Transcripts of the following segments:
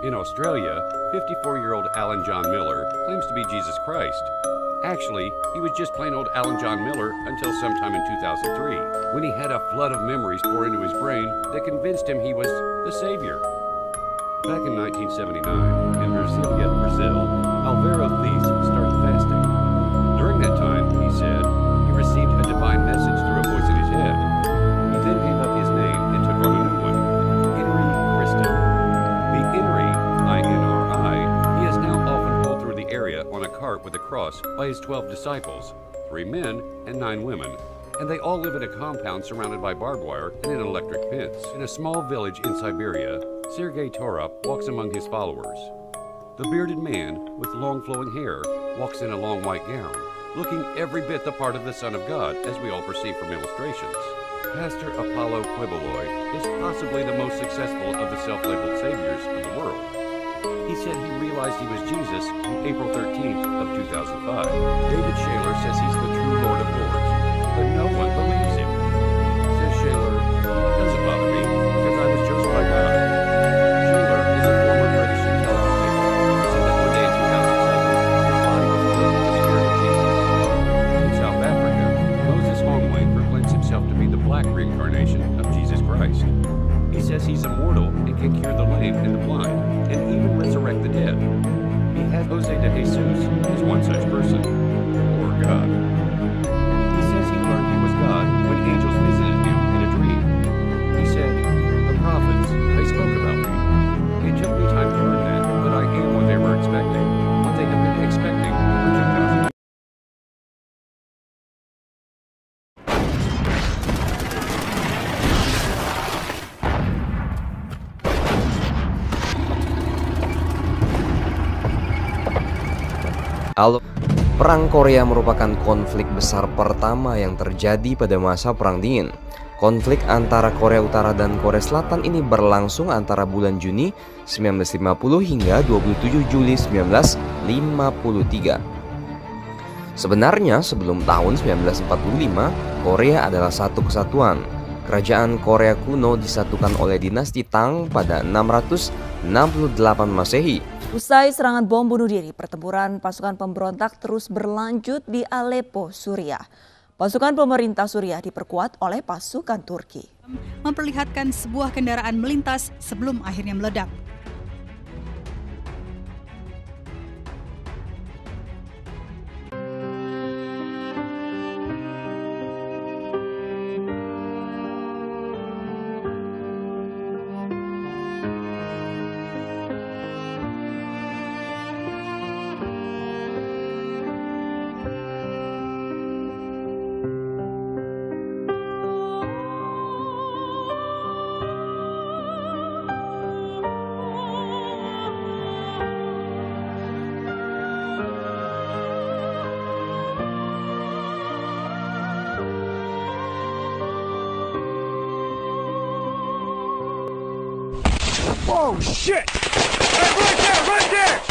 In Australia, 54-year-old Alan John Miller claims to be Jesus Christ. Actually, he was just plain old Alan John Miller until sometime in 2003, when he had a flood of memories pour into his brain that convinced him he was the Savior. Back in 1979, in Brasilia, Brazil, Alvaro Thies started fasting. During that time, he said, he received a divine message through a voice in his head. He then gave up his name and took on a new one, Inri Christo. The Inri, I-N-R-I, he is now often pulled through the area on a cart with a cross by his 12 disciples, 3 men and 9 women, and they all live in a compound surrounded by barbed wire and an electric fence. In a small village in Siberia, Sergei Torop walks among his followers. The bearded man, with long flowing hair, walks in a long white gown, looking every bit the part of the Son of God, as we all perceive from illustrations. Pastor Apollo Quibeloy is possibly the most successful of the self-labeled saviors of the world. He said he realized he was Jesus on April 13th of 2005. David Shaler says he's the true Lord of Lords, but no one believes him. Says Shaler, it doesn't bother me, because I was chosen by God. Shaler is a former British intelligence agent who said that one day in 2007, his body was filled with the Spirit of Jesus. In South Africa, Moses Hongway proclaims himself to be the black reincarnation of Jesus Christ. He says he's immortal and can cure the lame and the blind, and even resurrect the dead. He has Jose de Jesus as one such person, or God. He says he learned he was God when angels visited him in a dream. He said, the prophets, they spoke about me. It took me time to learn that, but I am what they were expecting, what they have been expecting for 2,000 years. Halo. Perang Korea merupakan konflik besar pertama yang terjadi pada masa Perang Dingin. Konflik antara Korea Utara dan Korea Selatan ini berlangsung antara bulan Juni 1950 hingga 27 Juli 1953. Sebenarnya sebelum tahun 1945, Korea adalah satu kesatuan. Kerajaan Korea kuno disatukan oleh dinasti Tang pada 668 Masehi. Usai serangan bom bunuh diri, pertempuran pasukan pemberontak terus berlanjut di Aleppo, Suriah. Pasukan pemerintah Suriah diperkuat oleh pasukan Turki. Memperlihatkan sebuah kendaraan melintas sebelum akhirnya meledak. Oh shit! Right there! Right there!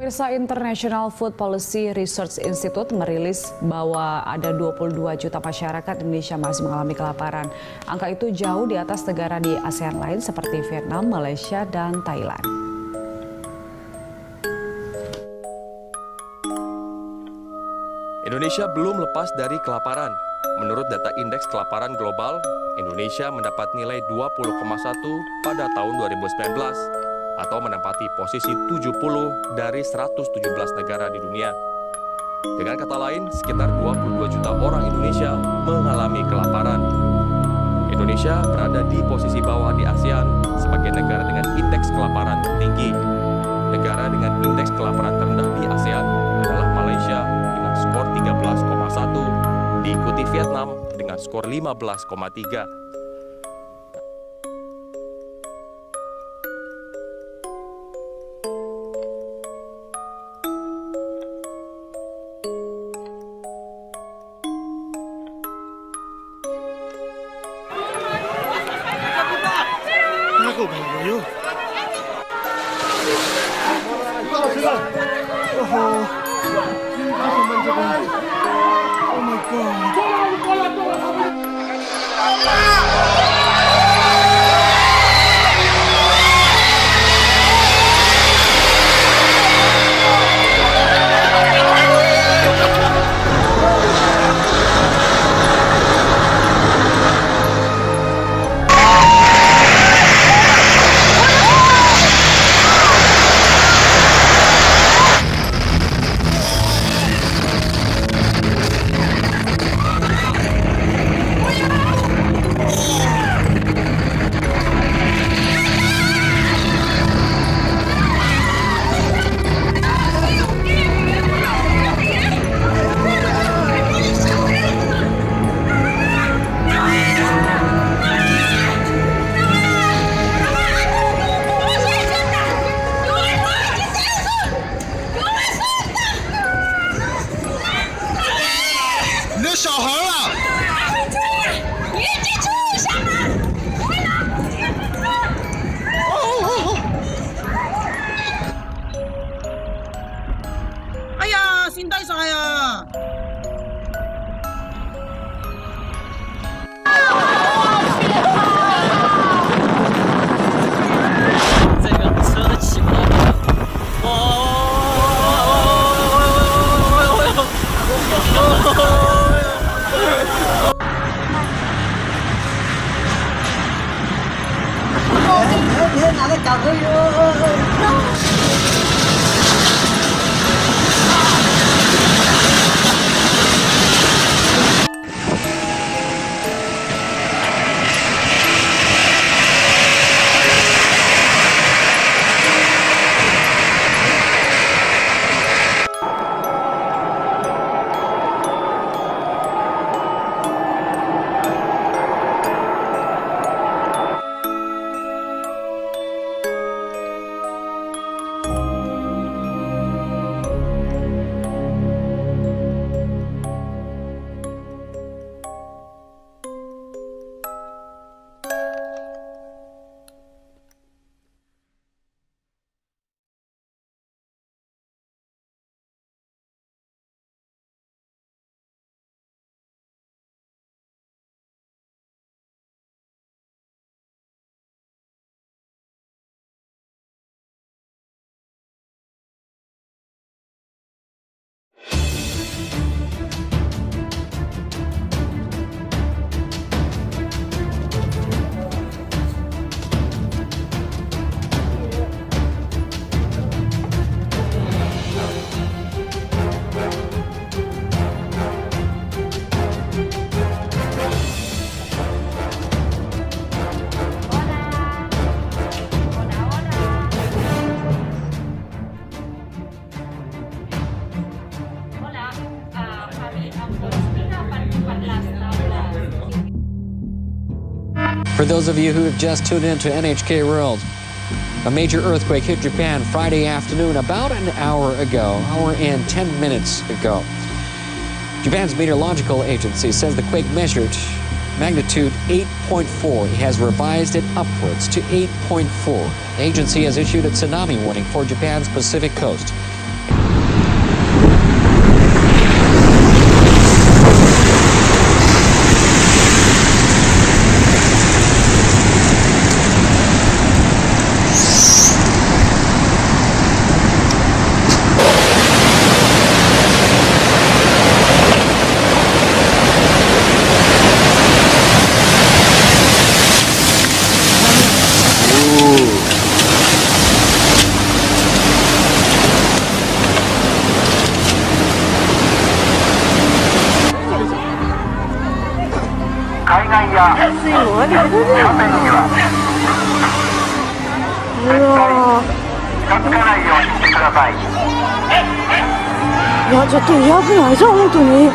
Pemirsa, International Food Policy Research Institute merilis bahwa ada 22 juta masyarakat Indonesia masih mengalami kelaparan. Angka itu jauh di atas negara di ASEAN lain seperti Vietnam, Malaysia, dan Thailand. Indonesia belum lepas dari kelaparan. Menurut data Indeks Kelaparan Global, Indonesia mendapat nilai 20,1 pada tahun 2019. Atau menempati posisi 70 dari 117 negara di dunia. Dengan kata lain, sekitar 22 juta orang Indonesia mengalami kelaparan. Indonesia berada di posisi bawah di ASEAN sebagai negara dengan indeks kelaparan tertinggi. Negara dengan indeks kelaparan terendah di ASEAN adalah Malaysia dengan skor 13,1, diikuti Vietnam dengan skor 15,3. Oh my God. Sintai saya. For those of you who have just tuned in to NHK World, a major earthquake hit Japan Friday afternoon about an hour and 10 minutes ago. Japan's meteorological agency says the quake measured magnitude 8.4. It has revised it upwards to 8.4. The agency has issued a tsunami warning for Japan's Pacific coast. 海岸や斜面には絶対近づかないようにしてください。いや、ちょっと危ないじゃん、本当に。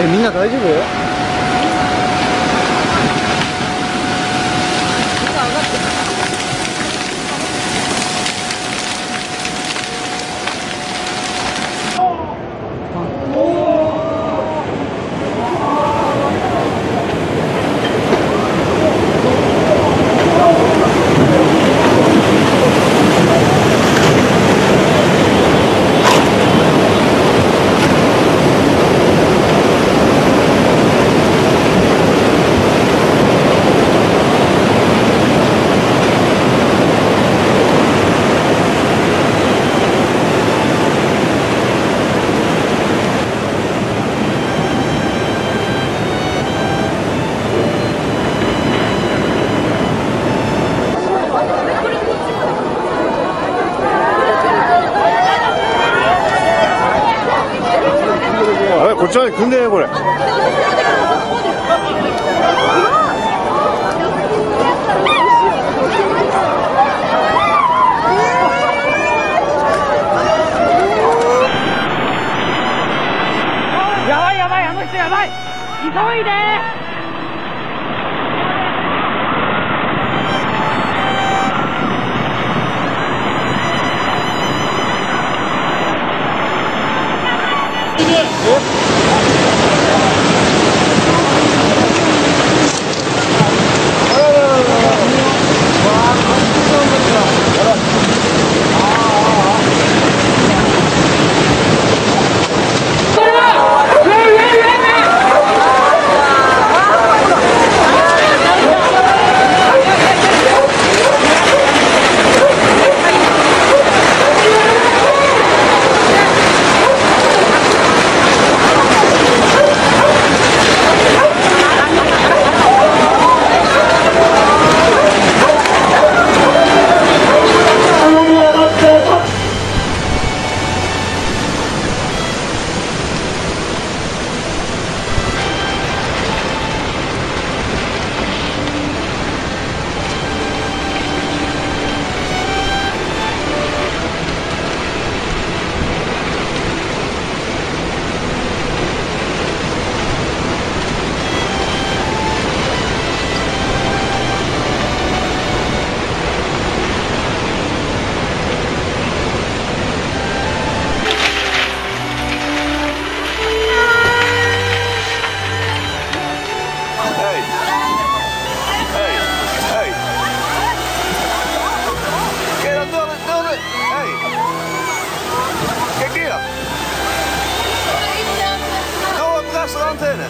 みんな大丈夫？こっちまで来んねえこれ。やばいやばい、あの人やばい、急いで。cena.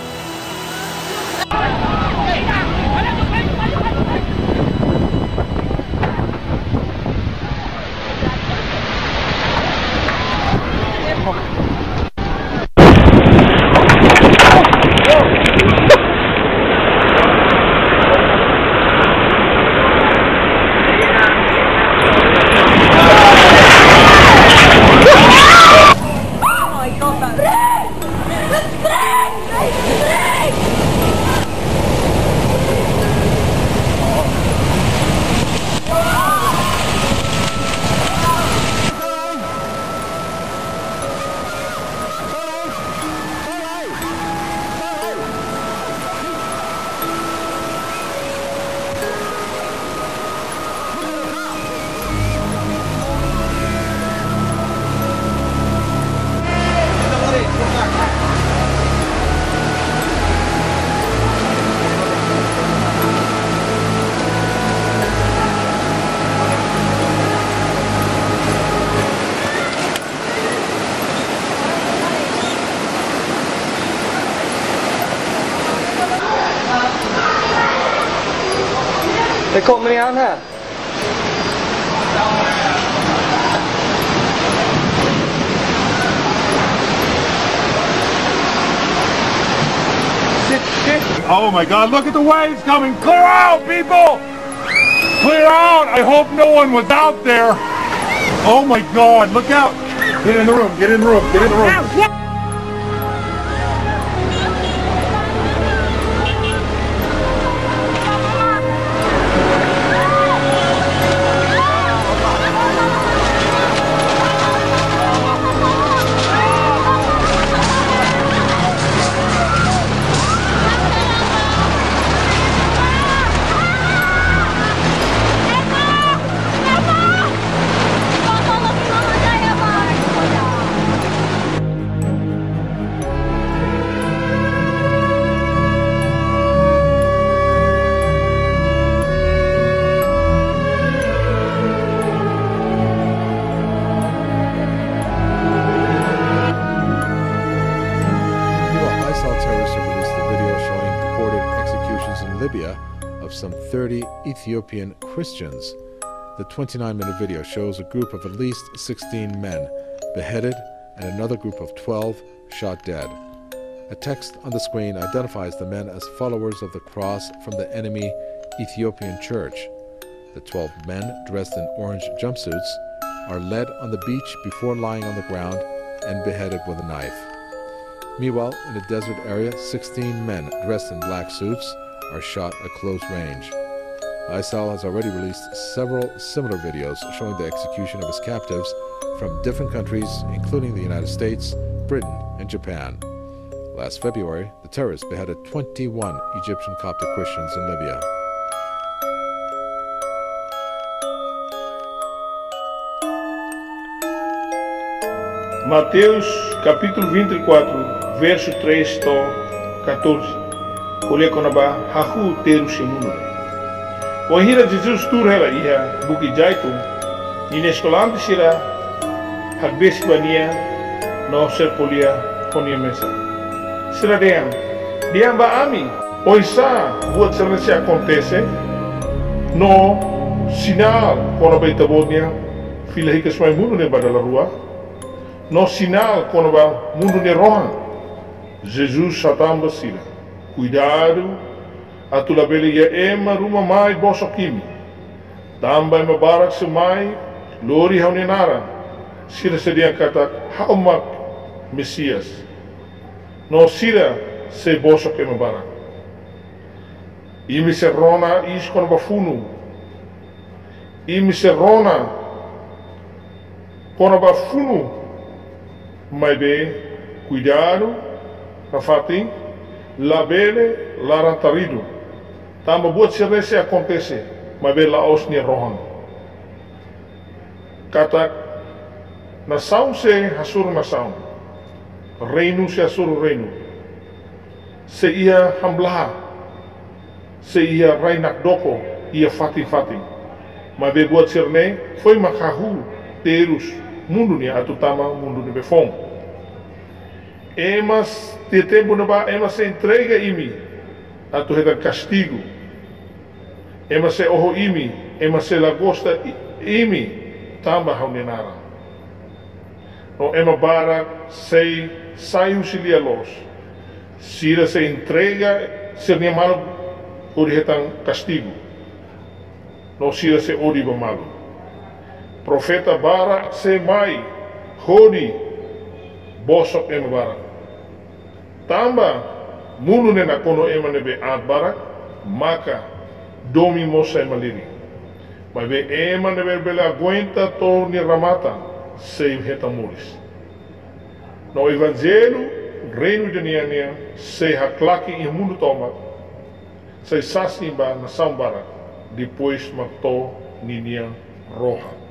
Det kommer igen här. Oh my God, look at the waves coming. Clear out, people! Clear out! I hope no one was out there. Oh my God, look out! Get in the room, get in the room, get in the room. Libya of some 30 Ethiopian Christians. The 29-minute video shows a group of at least 16 men beheaded and another group of 12 shot dead. A text on the screen identifies the men as followers of the cross from the enemy Ethiopian church. The 12 men dressed in orange jumpsuits are led on the beach before lying on the ground and beheaded with a knife. Meanwhile, in a desert area, 16 men dressed in black suits are shot at close range. ISIL has already released several similar videos showing the execution of its captives from different countries, including the United States, Britain, and Japan. Last February, the terrorists beheaded 21 Egyptian Coptic Christians in Libya. Mateus capítulo 24, verso 3 a 14. Olha konaba hahu teru semuno. Wahira Jesus turhela iha buki jaitu. Nine skolam sira hagbes bania no ser polia konia mesa. Sira diam ba ami. Oisa buat se acontece no sinal konaba itabonia filahi ke swai mundo ne badala rua. No sinal konaba mundo ne rohan. Jesus satamba sira. Cuidado, a tu labele ya ema ruma mai bosokimi. Tambay mabarak sa mai, lori hauninara. Sira sedia kata haumak Mesias. No sira se bosok ema barak. Imi se rona is kon bafunu. Imi se rona kon bafunu. Mai be, cuidado, rafati. Labele larantarido. Tamba buat se acontece, mas be laos ni rohan. Kata nasaun se hasur nasaun. Reinu se hasur reinu. Se ia hamblaha. Se ia rainak doko, ia fati. Mas be buat sirne foi makahu terus mundo ni atutama mundo ni befong. Emas de tempo no ba, emas se entrega imi, atu heta castigo. Emas se oho imi, emas se lagosta imi, tamba haunenara. No ema bara sei saiu silia los. Sira se entrega se niamalo ori hetan castigo. No sira se ori bamalo. Profeta bara se mai hodi bosok ema bara. Tamba mulu nena kono ema nebe ad bara maka domi mosa ema liri. Mas be ema nebe bela aguenta to ni ramata sei heta muris. No evangelho reino de Niania sei haklaki in mundo toma. Sei sasimba na sambara depois matou Ninia roja.